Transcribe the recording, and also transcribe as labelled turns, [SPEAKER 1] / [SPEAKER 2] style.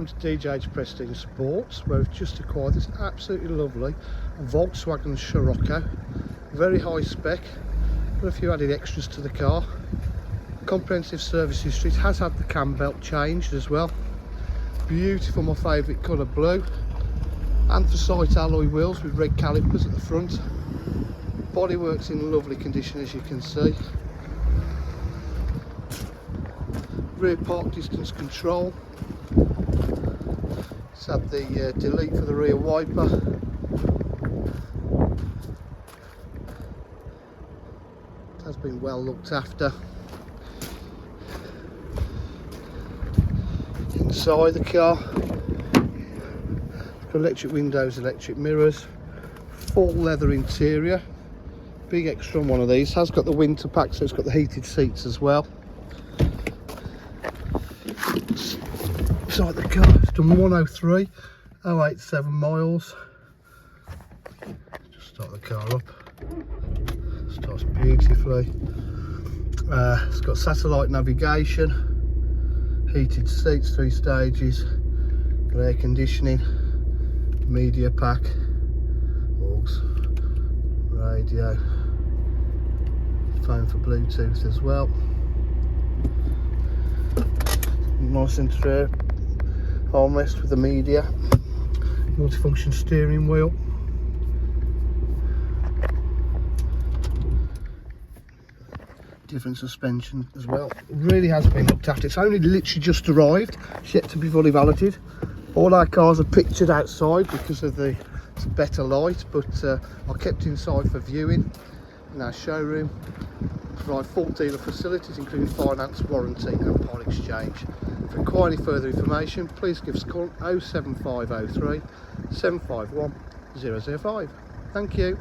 [SPEAKER 1] To DJ's Prestige Sports, where we've just acquired this absolutely lovely Volkswagen Scirocco, very high spec, got a few added extras to the car, comprehensive service history, it has had the cam belt changed as well, beautiful, my favourite colour blue, anthracite alloy wheels with red calipers at the front, bodywork's in lovely condition as you can see, rear park distance control. It's had the delete for the rear wiper. It has been well looked after. Inside the car, it's got electric windows, electric mirrors, full leather interior. Big extra on one of these. Has got the winter pack, so it's got the heated seats as well. Inside the car, it's done 103,087 miles. Just start the car up. Starts beautifully. It's got satellite navigation, heated seats, 3 stages, got air conditioning, media pack, aux, radio, phone for Bluetooth as well. Nice interior. Armrest with the media, multifunction steering wheel, different suspension as well. It really has been looked after. It's only literally just arrived, it's yet to be fully valeted. All our cars are pictured outside because of the better light, but are kept inside for viewing in our showroom. Provide full dealer facilities including finance, warranty and part exchange. For inquiry further information, please give us a call 07503 751 005. Thank you.